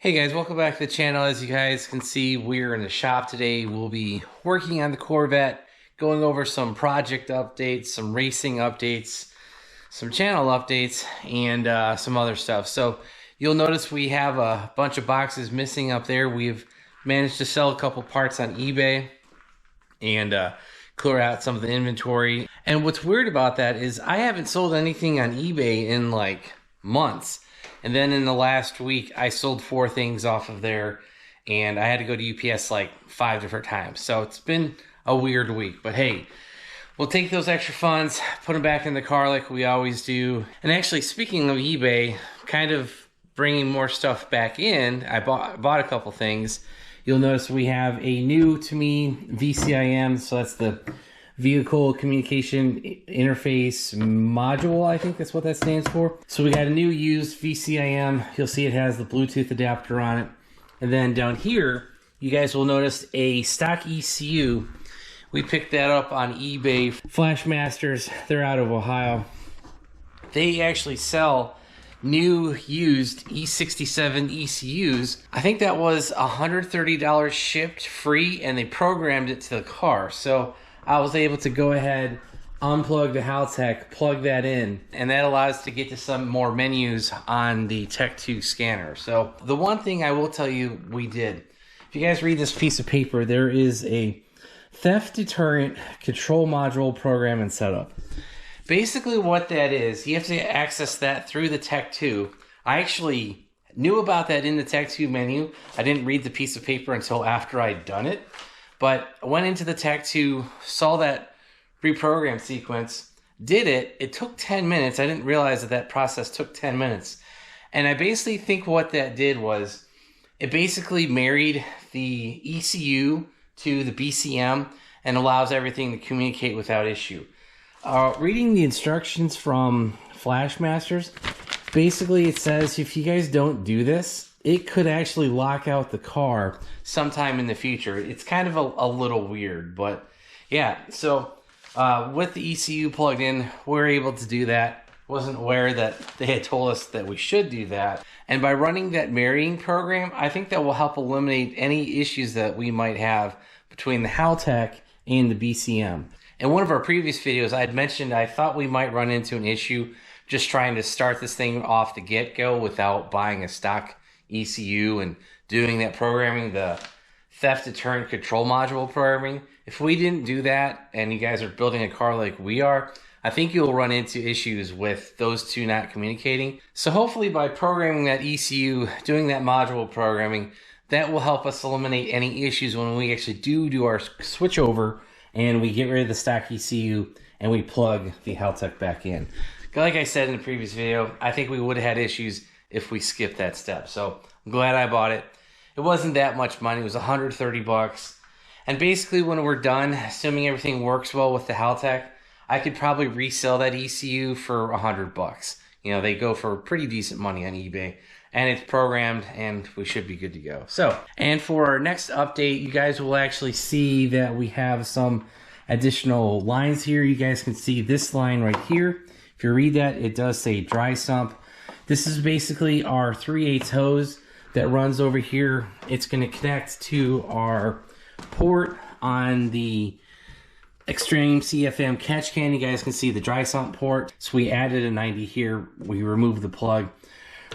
Hey guys, welcome back to the channel. As you guys can see, we're in the shop today. We'll be working on the Corvette, going over some project updates, some racing updates, some channel updates, and some other stuff. So you'll notice we have a bunch of boxes missing up there. We've managed to sell a couple parts on eBay and clear out some of the inventory. And what's weird about that is I haven't sold anything on eBay in like months. And then in the last week, I sold 4 things off of there, and I had to go to UPS like 5 different times. So it's been a weird week, but hey, we'll take those extra funds, put them back in the car like we always do. And actually, speaking of eBay, kind of bringing more stuff back in, I bought a couple things. You'll notice we have a new, to me, VCIM, so that's the Vehicle Communication Interface Module, I think that's what that stands for. So we got a new used VCIM. You'll see it has the Bluetooth adapter on it. And then down here, you guys will notice a stock ECU. We picked that up on eBay. Flashmasters, they're out of Ohio. They actually sell new used E67 ECUs. I think that was $130 shipped free, and they programmed it to the car. So I was able to go ahead, unplug the Haltech, plug that in, and that allows us to get to some more menus on the Tech 2 scanner. So the one thing I will tell you we did, if you guys read this piece of paper, there is a theft deterrent control module program and setup. Basically what that is, you have to access that through the Tech 2. I actually knew about that in the Tech 2 menu. I didn't read the piece of paper until after I'd done it. But I went into the Tech 2, saw that reprogram sequence, did it. It took 10 minutes. I didn't realize that that process took 10 minutes. And I basically think what that did was it basically married the ECU to the BCM and allows everything to communicate without issue. Reading the instructions from Flashmasters, basically it says if you guys don't do this, it could actually lock out the car sometime in the future. It's kind of a little weird, but yeah. So with the ECU plugged in, we're able to do that. Wasn't aware that they had told us that we should do that. And by running that marrying program, I think that will help eliminate any issues that we might have between the Haltech and the BCM. In one of our previous videos, I had mentioned I thought we might run into an issue just trying to start this thing off the get-go without buying a stock ECU and doing that programming, the theft deterrent control module programming. If we didn't do that and you guys are building a car like we are, I think you'll run into issues with those two not communicating. So hopefully by programming that ECU, doing that module programming, that will help us eliminate any issues when we actually do our switch over and we get rid of the stock ECU and we plug the Haltech back in. Like I said in the previous video, I think we would have had issues if we skipped that step. So I'm glad I bought it. It wasn't that much money. It was 130 bucks. And basically when we're done, assuming everything works well with the Haltech, I could probably resell that ECU for 100 bucks. You know, they go for pretty decent money on eBay. And it's programmed and we should be good to go. So, and for our next update, you guys will actually see that we have some additional lines here. You guys can see this line right here. If you read that, it does say dry sump. This is basically our 3/8 hose that runs over here. It's going to connect to our port on the Extreme CFM catch can. You guys can see the dry sump port. So we added a 90 here. We removed the plug,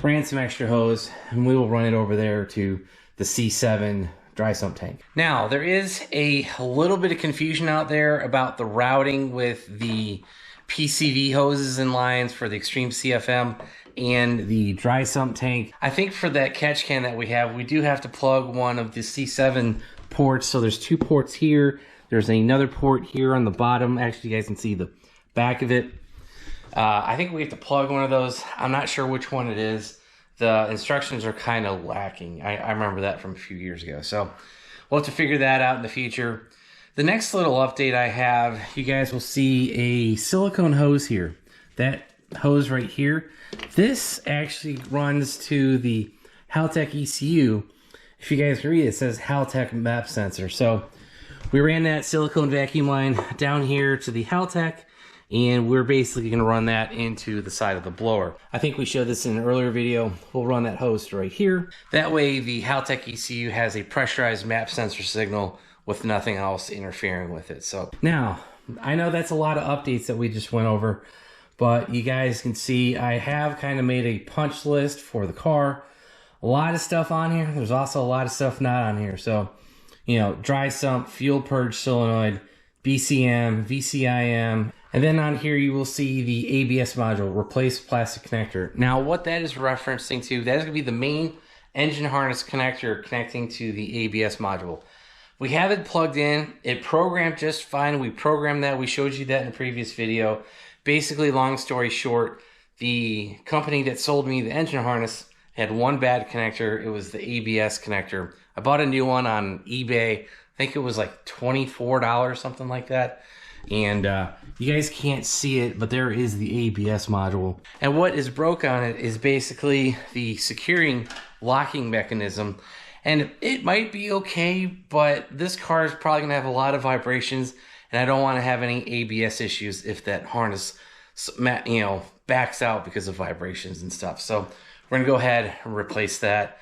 ran some extra hose, and we will run it over there to the C7 dry sump tank. Now, there is a little bit of confusion out there about the routing with the PCV hoses and lines for the Extreme CFM and the dry sump tank. I think for that catch can that we have, we do have to plug one of the C7 ports. So there's 2 ports here. There's another port here on the bottom. Actually, you guys can see the back of it. I think we have to plug one of those. I'm not sure which one it is. The instructions are kind of lacking. I remember that from a few years ago. So we'll have to figure that out in the future. The next little update I have, you guys will see a silicone hose here. That hose right here, this actually runs to the Haltech ECU. If you guys read it, it says Haltech map sensor. So we ran that silicone vacuum line down here to the Haltech, and we're basically going to run that into the side of the blower. I think we showed this in an earlier video. We'll run that hose right here. That way the Haltech ECU has a pressurized map sensor signal with nothing else interfering with it. So now, I know that's a lot of updates that we just went over, but you guys can see I have kind of made a punch list for the car. A lot of stuff on here. There's also a lot of stuff not on here. So, you know, dry sump, fuel purge solenoid, BCM, VCIM, and then on here you will see the ABS module, replace plastic connector. Now what that is referencing to, that is going to be the main engine harness connector connecting to the ABS module. We have it plugged in. It programmed just fine. We programmed that. We showed you that in a previous video. Basically, long story short, the company that sold me the engine harness had one bad connector. It was the ABS connector. I bought a new one on eBay. I think it was like $24, something like that. And you guys can't see it, but there is the ABS module. And what is broke on it is basically the securing locking mechanism. And it might be okay, but this car is probably going to have a lot of vibrations, and I don't want to have any ABS issues if that harness, you know, backs out because of vibrations and stuff. So we're going to go ahead and replace that.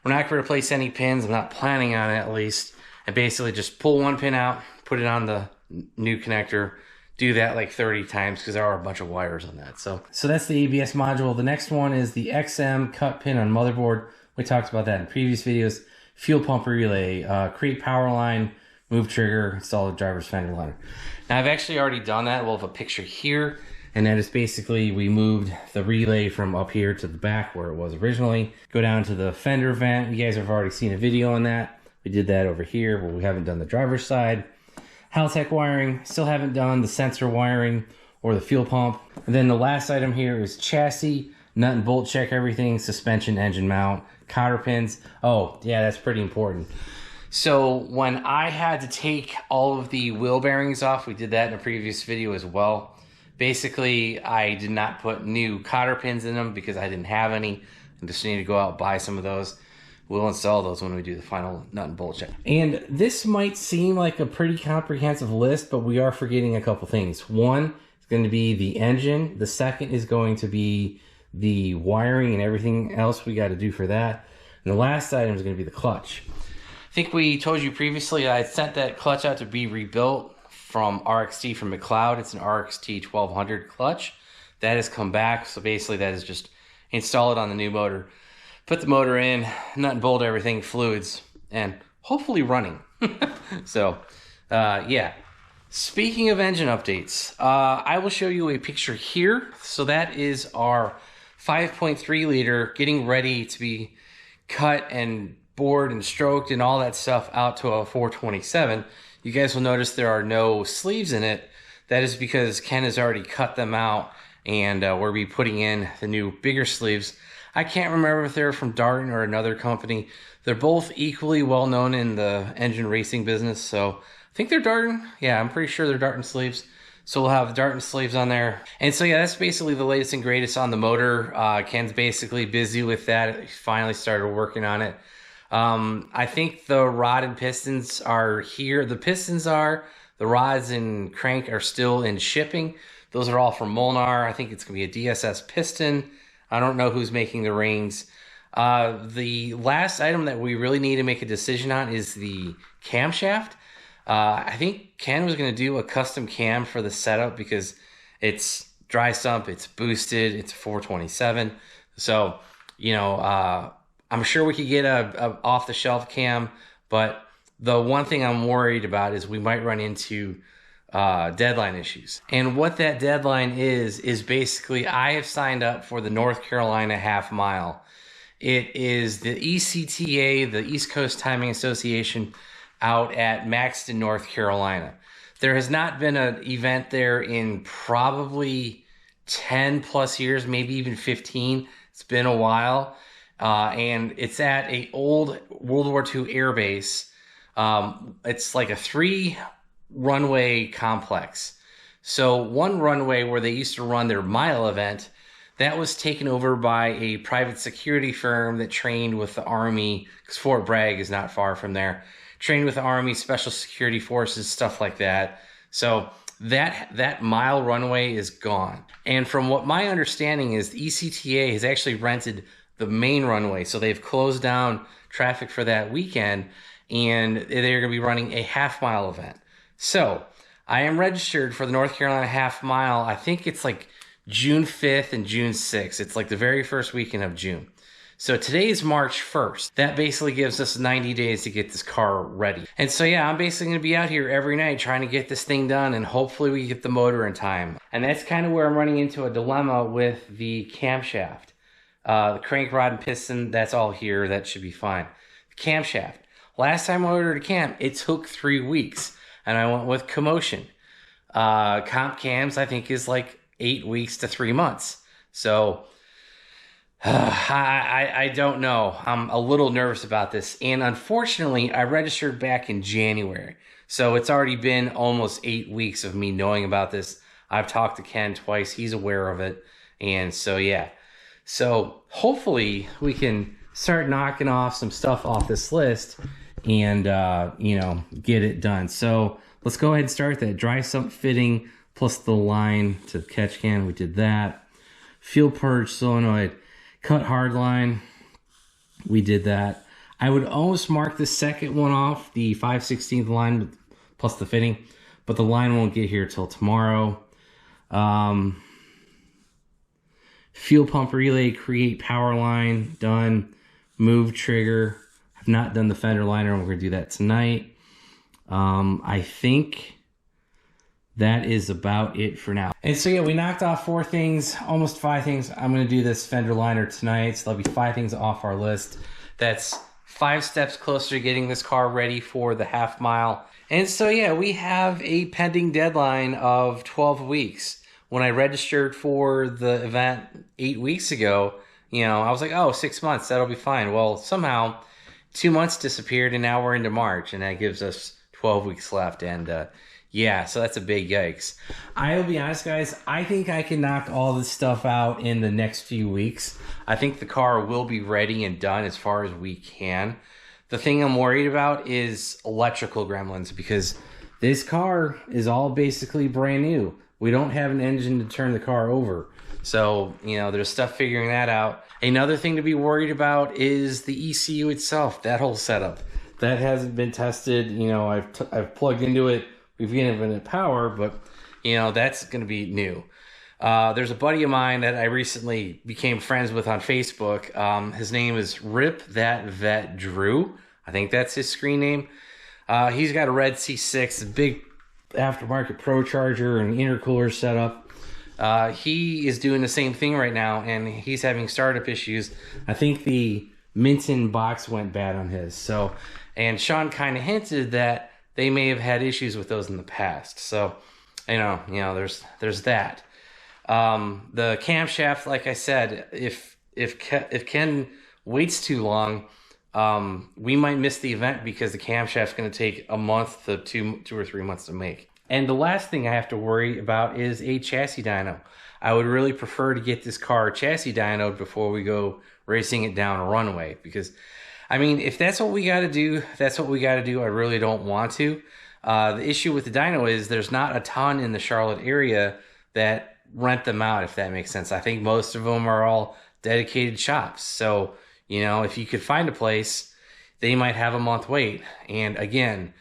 We're not going to replace any pins. I'm not planning on it, at least. And basically just pull one pin out, put it on the new connector. Do that like 30 times because there are a bunch of wires on that. So that's the ABS module. The next one is the XM cut pin on motherboard. We talked about that in previous videos. Fuel pump relay, create power line, move trigger, install the driver's fender liner. Now I've actually already done that. We'll have a picture here. And that is basically, we moved the relay from up here to the back where it was originally. Go down to the fender vent. You guys have already seen a video on that. We did that over here, but we haven't done the driver's side. Haltech wiring, still haven't done the sensor wiring or the fuel pump. And then the last item here is chassis, nut and bolt check everything, suspension, engine mount, cotter pins. Oh, yeah, that's pretty important. So when I had to take all of the wheel bearings off, we did that in a previous video as well. Basically, I did not put new cotter pins in them because I didn't have any. I just need to go out and buy some of those. We'll install those when we do the final nut and bolt check. And this might seem like a pretty comprehensive list, but we are forgetting a couple things. One is going to be the engine. The second is going to be the wiring and everything else we got to do for that. And the last item is going to be the clutch. I think we told you previously I sent that clutch out to be rebuilt from RXT from McLeod. It's an RXT 1200 clutch. That has come back. So basically that is just install it on the new motor. Put the motor in, nut and bolt everything, fluids, and hopefully running. So, yeah. Speaking of engine updates, I will show you a picture here. So that is our 5.3 liter getting ready to be cut and bored and stroked and all that stuff out to a 427. You guys will notice there are no sleeves in it. That is because Ken has already cut them out, and we'll be putting in the new bigger sleeves. I can't remember if they're from Darton or another company. They're both equally well known in the engine racing business, so I think they're Darton. Yeah, I'm pretty sure they're Darton sleeves. So we'll have Darton sleeves on there. And so yeah, that's basically the latest and greatest on the motor. Ken's basically busy with that. He finally started working on it. I think the rod and pistons are here. The pistons are. The rods and crank are still in shipping. Those are all from Molnar. I think it's going to be a DSS piston. I don't know who's making the rings. The last item that we really need to make a decision on is the camshaft. I think Ken was going to do a custom cam for the setup because it's dry sump, it's boosted, it's a 427. So, you know, I'm sure we could get a off-the-shelf cam, but the one thing I'm worried about is we might run into deadline issues. And what that deadline is basically I have signed up for the North Carolina half mile. It is the ECTA, the East Coast Timing Association, out at Maxton, North Carolina. There has not been an event there in probably 10 plus years, maybe even 15. It's been a while. And it's at an old World War II air base. It's like a 3-runway complex. So one runway where they used to run their mile event, that was taken over by a private security firm that trained with the Army, because Fort Bragg is not far from there. Trained with the Army, Special Security Forces, stuff like that. So that mile runway is gone. And from what my understanding is, the ECTA has actually rented the main runway. So they've closed down traffic for that weekend, and they're going to be running a half-mile event. So I am registered for the North Carolina half mile. I think it's like June 5th and June 6th. It's like the very first weekend of June. So today is March 1st. That basically gives us 90 days to get this car ready. And so yeah, I'm basically going to be out here every night trying to get this thing done, and hopefully we get the motor in time. And that's kind of where I'm running into a dilemma with the camshaft. The crank rod and piston, that's all here. That should be fine. The camshaft. Last time I ordered a cam, it took 3 weeks, and I went with Commotion. Comp cams, I think, is like 8 weeks to 3 months. So I don't know. I'm a little nervous about this. And unfortunately, I registered back in January. So it's already been almost 8 weeks of me knowing about this. I've talked to Ken twice. He's aware of it. And so, yeah. So hopefully we can start knocking off some stuff off this list and, you know, get it done. So let's go ahead and start that. Dry sump fitting plus the line to the catch can. We did that. Fuel purge solenoid. Cut hard line, we did that. I would almost mark the second one off, the 5/16 line plus the fitting, but the line won't get here till tomorrow. Fuel pump relay, create power line, done. Move trigger, I've not done the fender liner, and we're going to do that tonight. I think that is about it for now. And so yeah, we knocked off 4 things, almost 5 things. I'm going to do this fender liner tonight, so there'll be 5 things off our list. That's 5 steps closer to getting this car ready for the half mile. And so yeah, we have a pending deadline of 12 weeks. When I registered for the event 8 weeks ago, you know, I was like, oh, 6 months, that'll be fine. Well, somehow 2 months disappeared, and now we're into March, and that gives us 12 weeks left. And yeah, so that's a big yikes. I'll be honest, guys, I think I can knock all this stuff out in the next few weeks. I think the car will be ready and done as far as we can. The thing I'm worried about is electrical gremlins, because this car is all basically brand new. We don't have an engine to turn the car over. So, you know, there's stuff figuring that out. Another thing to be worried about is the ECU itself, that whole setup. That hasn't been tested. You know, I've plugged into it. We've given it power, but, you know, that's going to be new. There's a buddy of mine that I recently became friends with on Facebook. His name is Rip That Vet Drew. I think that's his screen name. He's got a red C6, a big aftermarket Pro Charger and intercooler setup. He is doing the same thing right now, and he's having startup issues. I think the Minton box went bad on his. So, and Sean kind of hinted that they may have had issues with those in the past. So, you know, there's that. The camshaft, like I said, if Ken waits too long, we might miss the event because the camshaft's going to take a month to two or 3 months to make. And the last thing I have to worry about is a chassis dyno. I would really prefer to get this car chassis dynoed before we go racing it down a runway, because I mean, if that's what we got to do, that's what we got to do. I really don't want to. The issue with the dyno is there's not a ton in the Charlotte area that rent them out, if that makes sense. I think most of them are all dedicated shops. So, you know, if you could find a place, they might have a month wait. And again,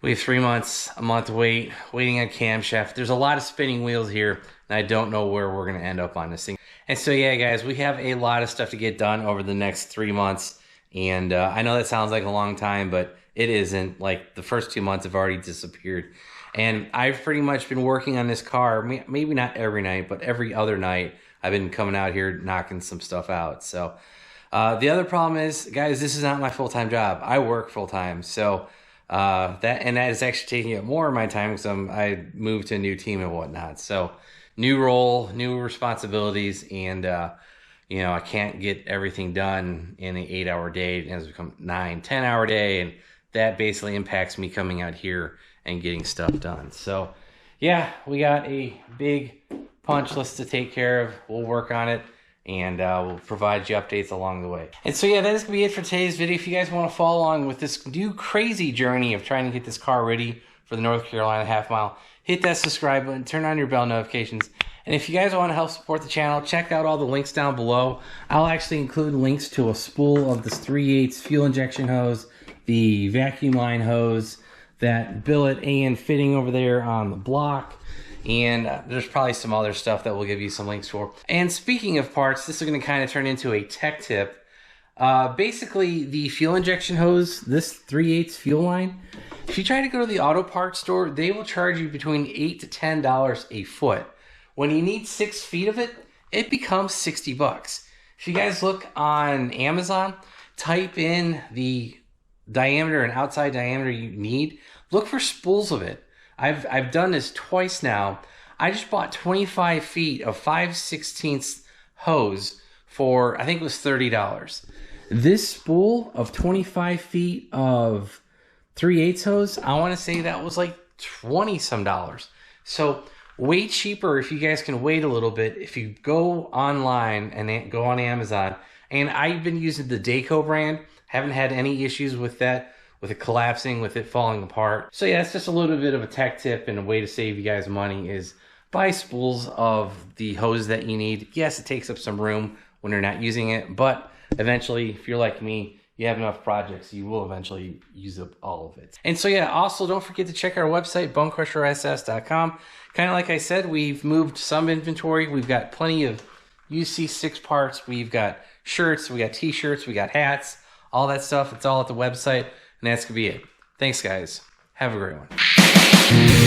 we have 3 months, a month wait, waiting on camshaft. There's a lot of spinning wheels here, and I don't know where we're going to end up on this thing. And so, yeah, guys, we have a lot of stuff to get done over the next 3 months. And I know that sounds like a long time, but it isn't. Like, the first 2 months have already disappeared. And I've pretty much been working on this car, maybe not every night, but every other night. I've been coming out here knocking some stuff out. So the other problem is, guys, this is not my full-time job. I work full-time. So that is actually taking up more of my time because I moved to a new team and whatnot. So new role, new responsibilities, and you know, I can't get everything done in an 8-hour day. It has become 9-10-hour day, and that basically impacts me coming out here and getting stuff done. So yeah, we got a big punch list to take care of. We'll work on it, and we'll provide you updates along the way. And so yeah, that is gonna be it for today's video. If you guys want to follow along with this new crazy journey of trying to get this car ready for the North Carolina half mile. Hit that subscribe button, turn on your bell notifications. And if you guys want to help support the channel, check out all the links down below. I'll actually include links to a spool of this 3/8 fuel injection hose, the vacuum line hose, that billet and fitting over there on the block, and there's probably some other stuff that we'll give you some links for. And speaking of parts, this is going to kind of turn into a tech tip. Basically, the fuel injection hose, this 3/8 fuel line, if you try to go to the auto parts store, they will charge you between $8 to $10 a foot. When you need 6 feet of it, it becomes 60 bucks. If you guys look on Amazon, type in the diameter and outside diameter you need, look for spools of it. I've done this twice now. I just bought 25 feet of 5/16 hose for, I think it was $30. This spool of 25 feet of 3/8 hose, I want to say that was like 20 some dollars. So way cheaper if you guys can wait a little bit. If you go online and go on Amazon, and I've been using the Daco brand, haven't had any issues with that, with it collapsing, with it falling apart. So yeah, it's just a little bit of a tech tip, and a way to save you guys money is buy spools of the hose that you need. Yes, it takes up some room when you're not using it, but eventually, if you're like me, you have enough projects, you will eventually use up all of it. And so yeah, also don't forget to check our website, BonecrrusherSS.com. Kind of like I said, we've moved some inventory. We've got plenty of C6 parts. We've got shirts, we got t-shirts, we got hats, all that stuff. It's all at the website, and that's gonna be it. Thanks, guys. Have a great one.